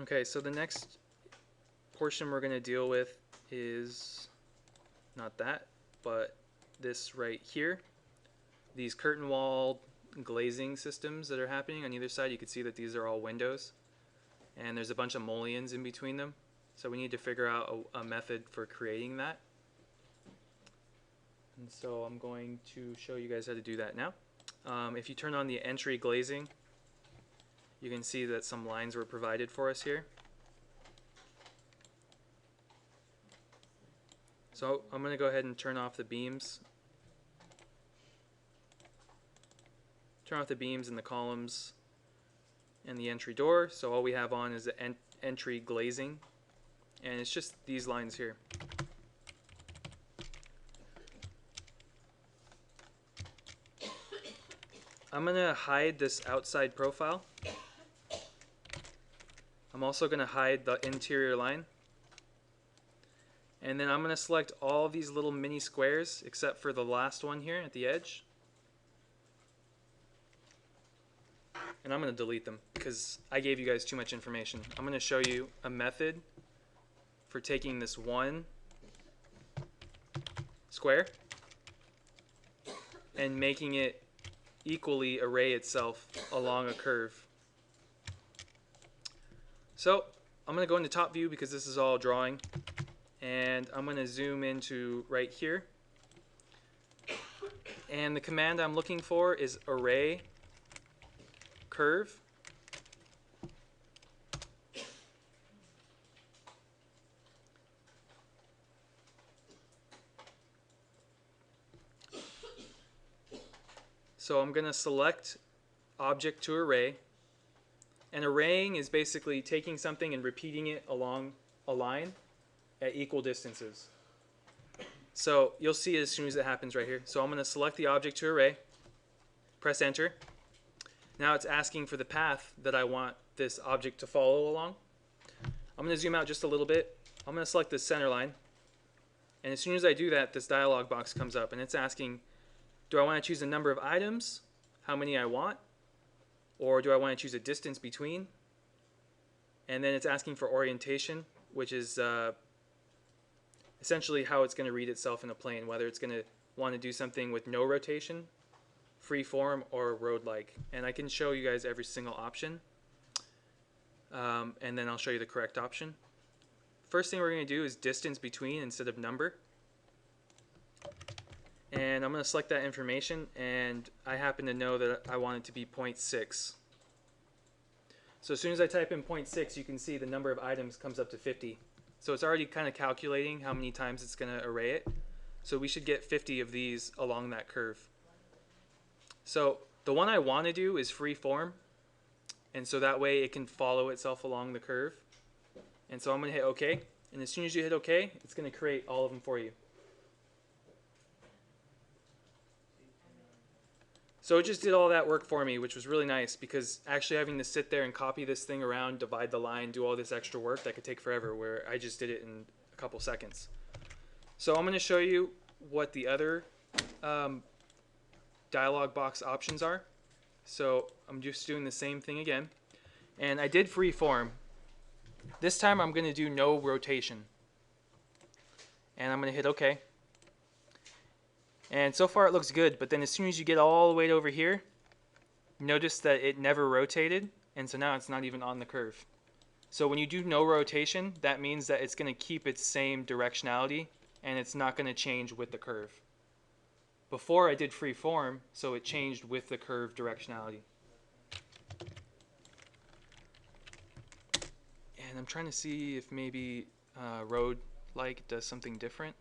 Okay, so the next portion we're going to deal with is not that, but this right here. These curtain wall glazing systems that are happening on either side. You can see that these are all windows, and there's a bunch of mullions in between them. So we need to figure out a method for creating that. And so I'm going to show you guys how to do that now. If you turn on the entry glazing, you can see that some lines were provided for us here. So I'm going to go ahead and turn off the beams. Turn off the beams and the columns and the entry door. So all we have on is the entry glazing, and it's just these lines here. I'm going to hide this outside profile. I'm also going to hide the interior line. And then I'm going to select all these little mini squares except for the last one here at the edge. And I'm going to delete them because I gave you guys too much information. I'm going to show you a method for taking this one square and making it equally array itself along a curve. So I'm going to go into top view because this is all drawing, and I'm going to zoom into right here, and the command I'm looking for is array curve. So I'm going to select object to array, and arraying is basically taking something and repeating it along a line at equal distances. So you'll see it as soon as it happens right here. So I'm going to select the object to array, press enter. Now it's asking for the path that I want this object to follow along. I'm going to zoom out just a little bit. I'm going to select the center line, and as soon as I do that, this dialog box comes up, and it's asking, do I want to choose a number of items, how many I want, or do I want to choose a distance between? And then it's asking for orientation, which is essentially how it's going to read itself in a plane, whether it's going to want to do something with no rotation, free form, or road-like. And I can show you guys every single option, and then I'll show you the correct option. First thing we're going to do is distance between instead of number. And I'm going to select that information, and I happen to know that I want it to be 0.6. So as soon as I type in 0.6, you can see the number of items comes up to 50. So it's already kind of calculating how many times it's going to array it. So we should get 50 of these along that curve. So the one I want to do is free form, and so that way it can follow itself along the curve. And so I'm going to hit OK, and as soon as you hit OK, it's going to create all of them for you. So it just did all that work for me, which was really nice, because actually having to sit there and copy this thing around, divide the line, do all this extra work, that could take forever, where I just did it in a couple seconds. So I'm going to show you what the other dialog box options are. So I'm just doing the same thing again. And I did free form. This time I'm going to do no rotation. And I'm going to hit OK. And so far it looks good, but then as soon as you get all the way over here, notice that it never rotated, and so now it's not even on the curve. So when you do no rotation, that means that it's going to keep its same directionality, and it's not going to change with the curve. Before I did free form, so it changed with the curve directionality. And I'm trying to see if maybe road-like does something different.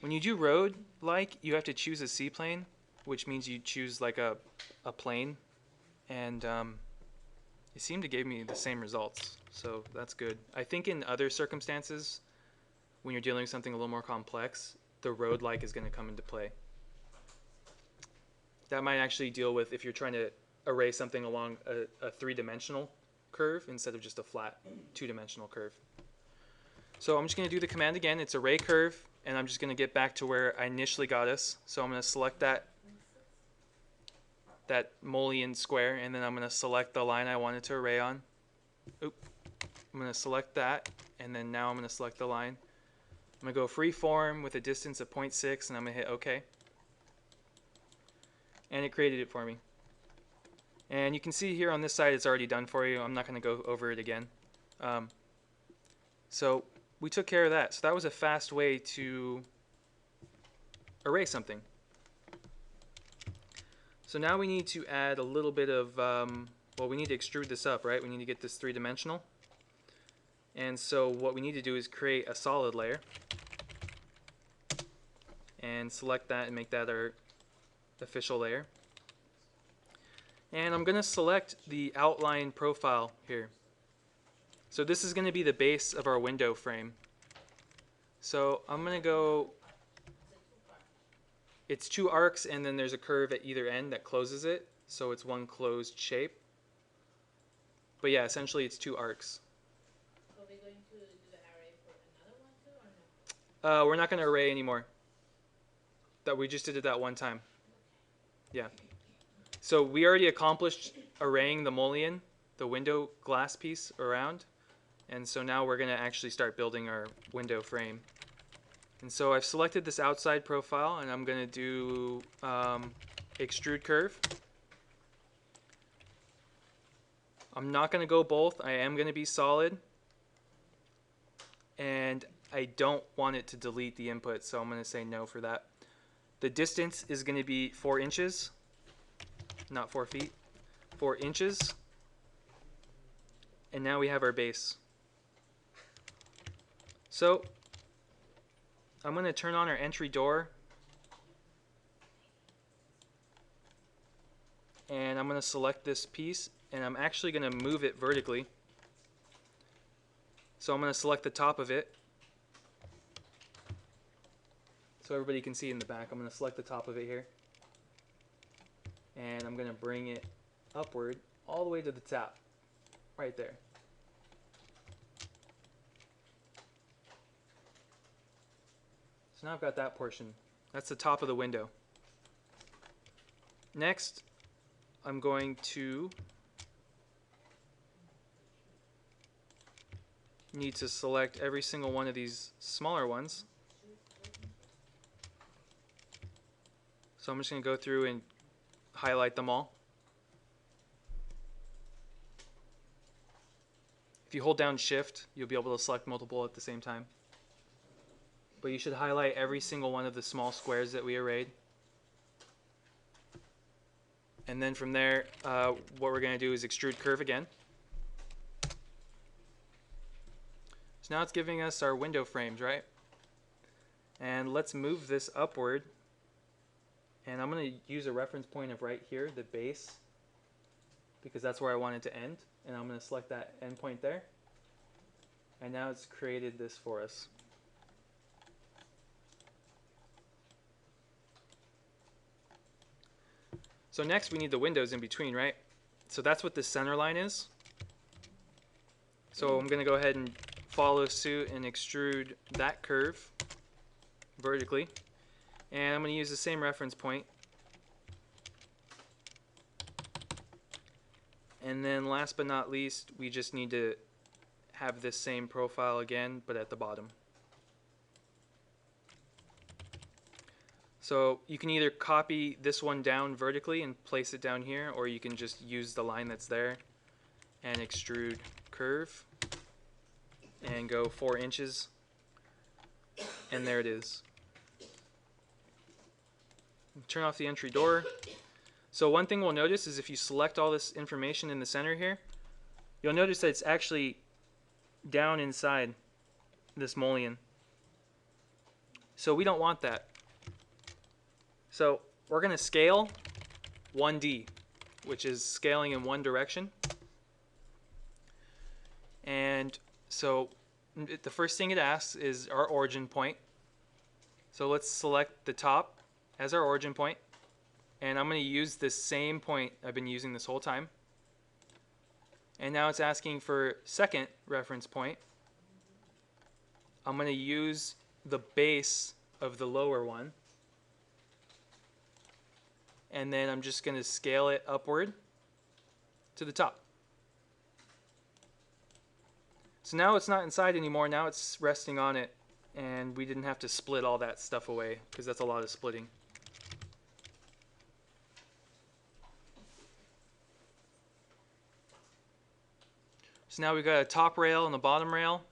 When you do road-like, you have to choose a C-plane, which means you choose like a plane, and it seemed to give me the same results, so that's good. I think in other circumstances, when you're dealing with something a little more complex, the road-like is going to come into play. That might actually deal with if you're trying to array something along a three-dimensional curve instead of just a flat two-dimensional curve. So I'm just going to do the command again. It's array curve, and I'm just going to get back to where I initially got us. So I'm going to select that that mullion square, and then I'm going to select the line I wanted to array on. Oop. I'm going to select that, and then now I'm going to select the line. I'm going to go freeform with a distance of 0.6, and I'm going to hit OK. And it created it for me. And you can see here on this side it's already done for you. I'm not going to go over it again. So we took care of that. So that was a fast way to array something. So now we need to add a little bit of, well, we need to extrude this up, right? We need to get this three-dimensional. And so what we need to do is create a solid layer and select that and make that our official layer. And I'm going to select the outline profile here. So this is going to be the base of our window frame. So I'm going to go, it's two arcs and then there's a curve at either end that closes it. So it's one closed shape. But yeah, essentially it's two arcs. Are we going to do the array for another one too or no? We're not going to array anymore. That we just did it that one time. Yeah. So we already accomplished arraying the mullion, the window glass piece around. And so now we're going to actually start building our window frame. And so I've selected this outside profile, and I'm going to do Extrude Curve. I'm not going to go both. I am going to be solid. And I don't want it to delete the input, so I'm going to say no for that. The distance is going to be 4 inches, not 4 feet, 4 inches. And now we have our base. So I'm going to turn on our entry door, and I'm going to select this piece, and I'm actually going to move it vertically. So I'm going to select the top of it so everybody can see in the back. I'm going to select the top of it here, and I'm going to bring it upward all the way to the top, right there. So now I've got that portion. That's the top of the window. Next, I'm going to need to select every single one of these smaller ones. So I'm just going to go through and highlight them all. If you hold down Shift, you'll be able to select multiple at the same time. But you should highlight every single one of the small squares that we arrayed. And then from there, what we're going to do is Extrude Curve again. So now it's giving us our window frames, right? And let's move this upward. And I'm going to use a reference point of right here, the base, because that's where I want it to end. And I'm going to select that endpoint there. And now it's created this for us. So next we need the windows in between, right? So that's what this center line is. So I'm going to go ahead and follow suit and extrude that curve vertically. And I'm going to use the same reference point. And then last but not least, we just need to have this same profile again, but at the bottom. So you can either copy this one down vertically and place it down here, or you can just use the line that's there and extrude curve and go 4 inches, and there it is. Turn off the entry door. So one thing we'll notice is if you select all this information in the center here, you'll notice that it's actually down inside this mullion. So we don't want that. So we're going to scale 1D, which is scaling in one direction. And so the first thing it asks is our origin point. So let's select the top as our origin point. And I'm going to use this same point I've been using this whole time. And now it's asking for second reference point. I'm going to use the base of the lower one. and then I'm just going to scale it upward to the top. So now it's not inside anymore, now it's resting on it, and we didn't have to split all that stuff away, because that's a lot of splitting. So now we've got a top rail and a bottom rail,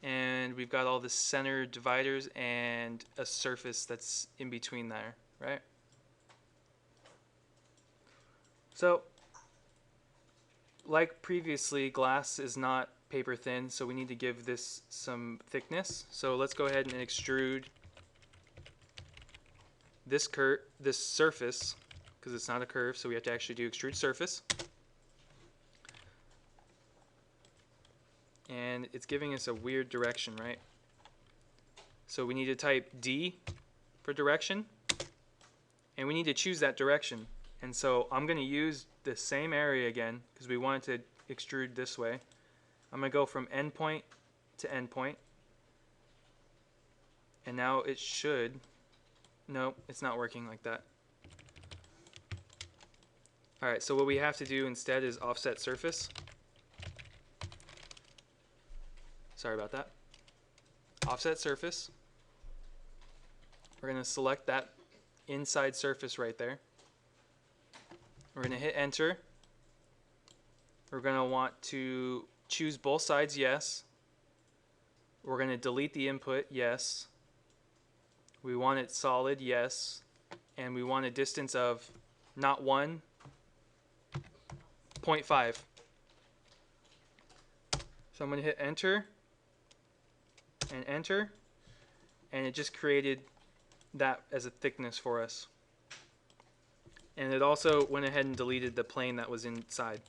and we've got all the center dividers and a surface that's in between there, right? So, like previously, glass is not paper thin, so we need to give this some thickness. So let's go ahead and extrude this surface, because it's not a curve, so we have to actually do extrude surface. And it's giving us a weird direction, right? So we need to type D for direction, and we need to choose that direction. And so I'm going to use the same area again, because we want it to extrude this way. I'm going to go from endpoint to endpoint. And now it should, no, it's not working like that. Alright, so what we have to do instead is offset surface. Sorry about that. Offset surface. We're going to select that inside surface right there. We're going to hit enter. We're going to want to choose both sides, yes. We're going to delete the input, yes. We want it solid, yes. And we want a distance of not 1, 0.5. So I'm going to hit enter and enter, and it just created that as a thickness for us. And it also went ahead and deleted the plane that was inside.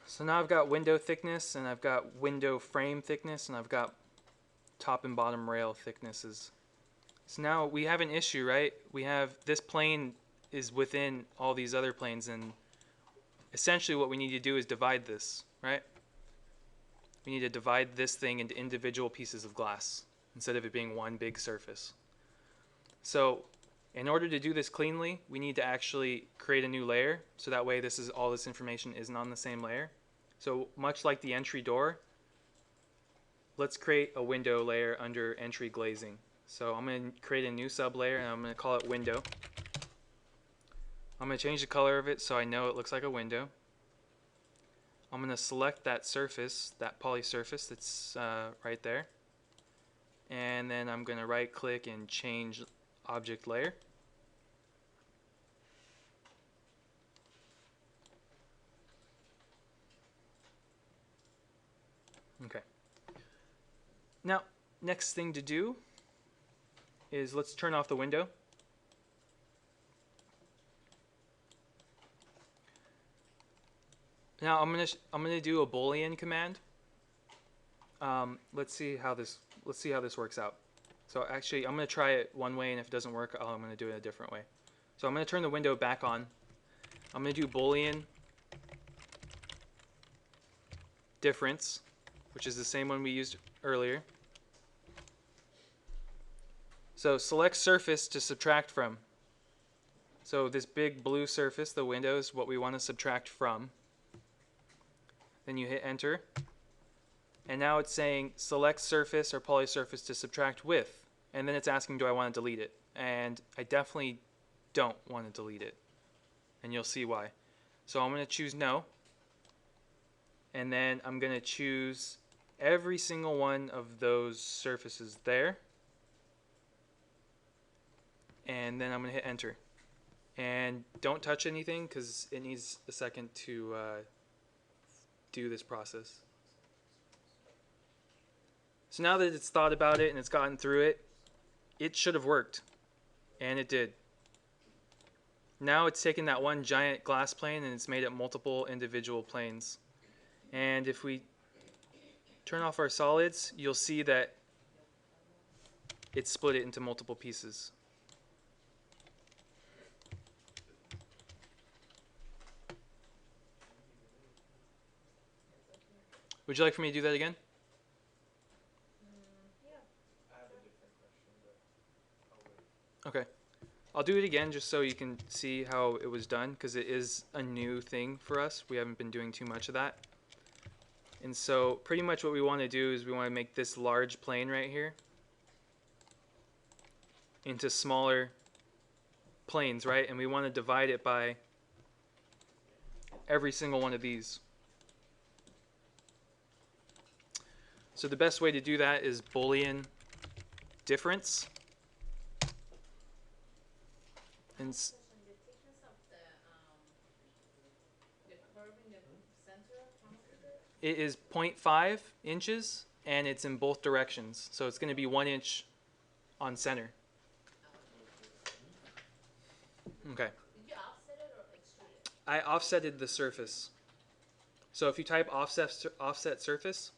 So now I've got window thickness, and I've got window frame thickness, and I've got top and bottom rail thicknesses. So now we have an issue, right? We have this plane is within all these other planes, and essentially what we need to do is divide this, right? We need to divide this thing into individual pieces of glass instead of it being one big surface. So in order to do this cleanly, we need to actually create a new layer, so that way all this information isn't on the same layer. So much like the entry door, let's create a window layer under entry glazing. So I'm going to create a new sublayer, and I'm going to call it window. I'm going to change the color of it so I know it looks like a window. I'm going to select that surface, that poly surface that's right there. And then I'm going to right click and change object layer. Okay. Now, next thing to do is let's turn off the window. Now I'm gonna do a Boolean command. Let's see how this works out. So actually, I'm gonna try it one way, and if it doesn't work, I'm gonna do it a different way. So I'm gonna turn the window back on. I'm gonna do Boolean Difference, which is the same one we used earlier. So select surface to subtract from. So this big blue surface, the window, is what we want to subtract from. Then you hit enter. And now it's saying select surface or poly surface to subtract with. And then it's asking, do I want to delete it? And I definitely don't want to delete it. And you'll see why. So I'm going to choose no. And then I'm going to choose every single one of those surfaces there. And then I'm going to hit enter. And don't touch anything because it needs a second to do this process. So now that it's thought about it and it's gotten through it, it should have worked. And it did. Now it's taken that one giant glass plane and it's made it multiple individual planes. And if we turn off our solids, you'll see that it split it into multiple pieces. Would you like for me to do that again? Yeah. I have a different question, but I'll wait. Okay. I'll do it again just so you can see how it was done, because it is a new thing for us. We haven't been doing too much of that. And so pretty much what we want to do is we want to make this large plane right here into smaller planes, right? And we want to divide it by every single one of these. So the best way to do that is Boolean Difference. And The thickness of the curve in the center, how much is it? it is 0.5 inches, and it's in both directions. So it's going to be 1 inch on center. Okay. Did you offset it or extrude it? I offsetted the surface. So if you type offset surface,